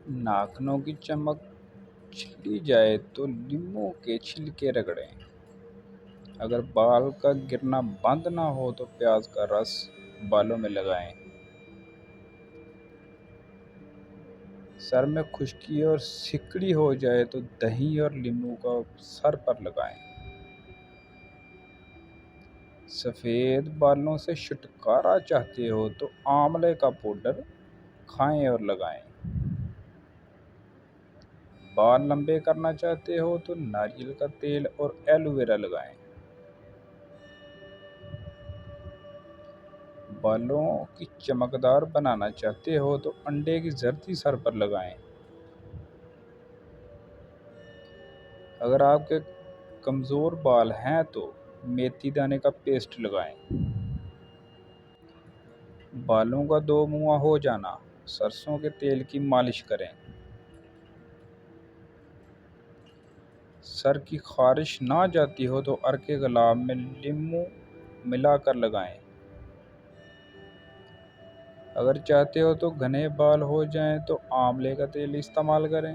नाखूनों की चमक चली जाए तो नींबू के छिलके रगड़ें। अगर बाल का गिरना बंद ना हो तो प्याज का रस बालों में लगाएं। सर में खुश्की और सिकड़ी हो जाए तो दही और नींबू का सर पर लगाएं। सफ़ेद बालों से छुटकारा चाहते हो तो आंवले का पाउडर खाएं और लगाएं। बाल लंबे करना चाहते हो तो नारियल का तेल और एलोवेरा लगाएं। बालों की चमकदार बनाना चाहते हो तो अंडे की जर्दी सर पर लगाएं। अगर आपके कमज़ोर बाल हैं तो मेथी दाने का पेस्ट लगाएं। बालों का दो मुआं हो जाना, सरसों के तेल की मालिश करें। सर की खारिश ना जाती हो तो अर्क गुलाब में नींबू मिलाकर लगाएं। अगर चाहते हो तो घने बाल हो जाएं तो आंवले का तेल इस्तेमाल करें।